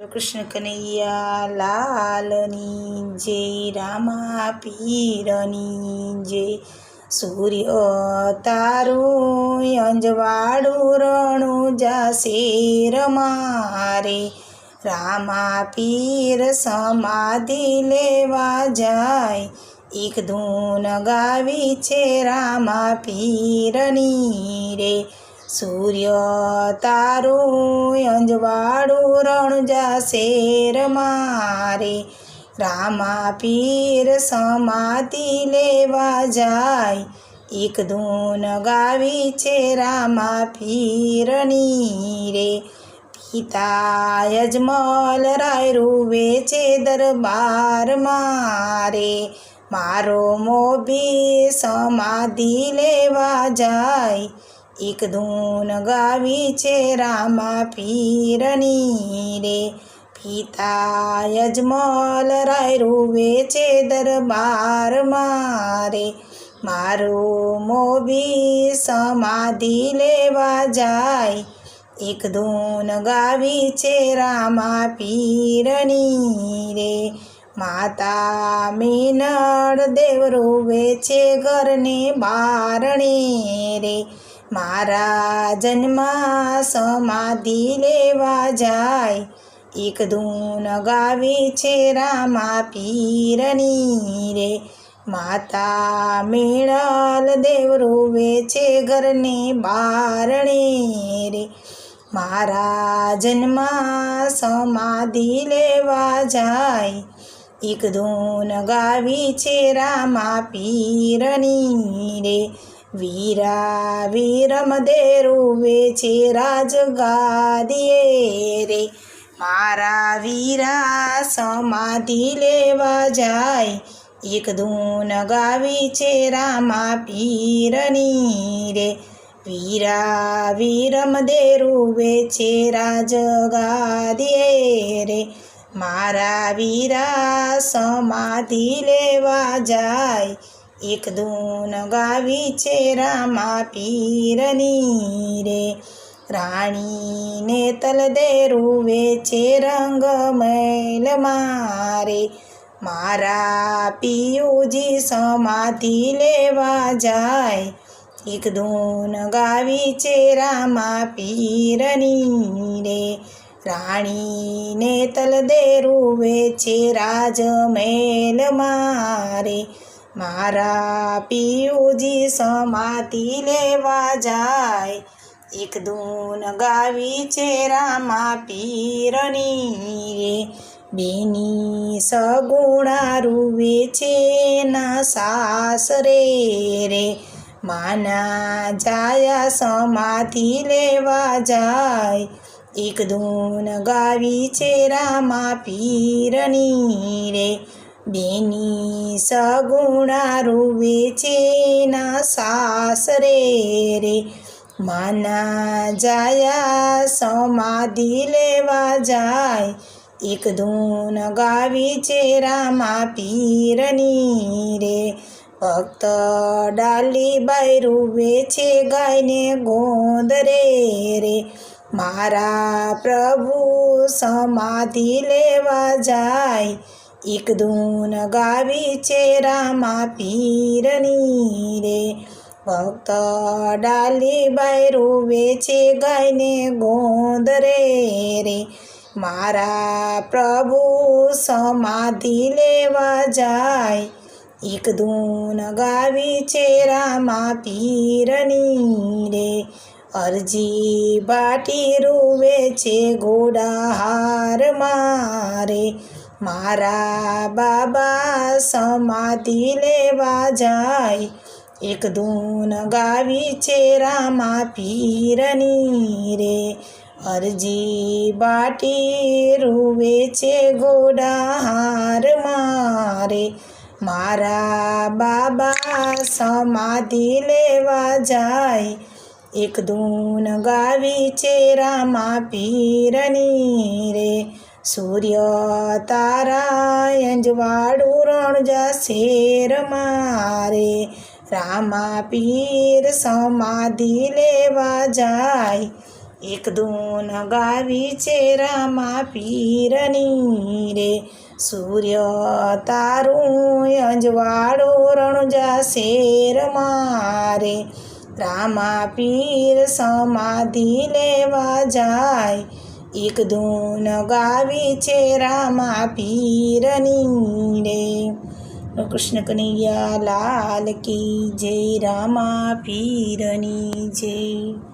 કૃષ્ણ કનૈયા લાલની જય, રામા પીરની જય. સૂર્ય તારું અંજવાળું રણું જાશે રમારે, રામા પીર સમાધિ લેવા જાય. એક ધૂન ગાવી છે રામા પીરની રે. સૂર્ય તારું અંજવાળું રણ જાશે રમારે, રામા પીર સમાધિ લેવા જાય. એક ધૂન ગાવી છે રામા પીરની રે. પિતા અજમલ રાય રૂવે છે દરબાર મારે, મારો મોભી સમાધિ લેવા જાય. એક ધૂન ગાવી છે રામા પીરની રે. પિતા અજમલ રાય રૂવે છે દરબાર મારે, મારો મોભી સમાધિ લેવા જાય. એક ધૂન ગાવી છે રામા પીરની રે. માતા મીનળ દેવ રૂવે છે ઘરને બારણે રે, મારા જન્મા સમાધિ લેવા જાય. એક ધૂન ગાવી છે રામા પીરની રે. માતા મીણલ દેવ રૂવે છે ઘરને બારણે રે, મારા જન્મા સમાધિ લેવા જાય. એક ધૂન ગાવી છે રામા પીરની રે. વીરા વીરમદે રૂવે છે રાજગાદીએ રે, મારા વીરા સમાધિ લેવા જાય. એક ધૂન ગાવી છે રામા પીરની રે. વીરા વીરમદે રૂવે છે રાજગાદીએ રે, મારા વીરા સમાધિ લેવા જાય. એક ધૂન ગાવી છે રામા પીરની રે. રાણીને તલદે રૂવે છે રંગમૈલ મારે, મારા પિયુજી સમાધિ લેવા જાય. એક ધૂન ગાવી છે રામા પીરની રે. રાણીને તલદે રૂવે છે રાજમહેલ મારે, મારા પિયુજી સમાધિ લેવા જાય. એક ધૂન ગાવી છે રામા પીરની રે. બેની સગુણા રૂવે છે ના સાસરે રે, માના જાયા સમાધિ લેવા જાય. એક ધૂન ગાવી છે રામા પીરની રે. બેની સગુણા રૂવે છે ના સાસરે રે, માના જાયા સમાધિ લેવા જાય. એક ધૂન ગાવી છે રામા પીરની રે. ભક્ત ડાલીબાઈ રૂવે છે ગાયને ગોંદરે રે, મારા પ્રભુ સમાધિ લેવા જાય. એક ધૂન ગાવી છે રામા પીરની રે. ભક્ત ડાલીબાઈ રૂવે છે ગાયને ગોંદરે રે, મારા પ્રભુ સમાધિ લેવા જાય. એક ધૂન ગાવી છે રામા પીરની રે. અરજી બાટી રૂવે છે ઘોડાહાર મારે, મારા બાબા સમાધિ લેવા જાય. એક ધૂન ગાવી છે રામા પીરની રે. અરજી બાટી રૂવે છે ઘોડાહાર મારે, મારા બાબા સમાધિ લેવા જાય. એક ધૂન ગાવી છે રામા પીરની રે. સૂર્ય તારા અંજવાળું રણ જાશે રમારે, રામા પીર સમાધિ લેવા જાય. એક ધૂન ગાવી છે રામા પીરની રે સૂર્ય તારું અજવાળું રણુજા શેર મારે રામા પીર સમાધિ લેવા જાય એક ધૂન ગાવી છે રામા પીરની રે કૃષ્ણ કનૈયા લાલ કી જય રામા પીરની જય.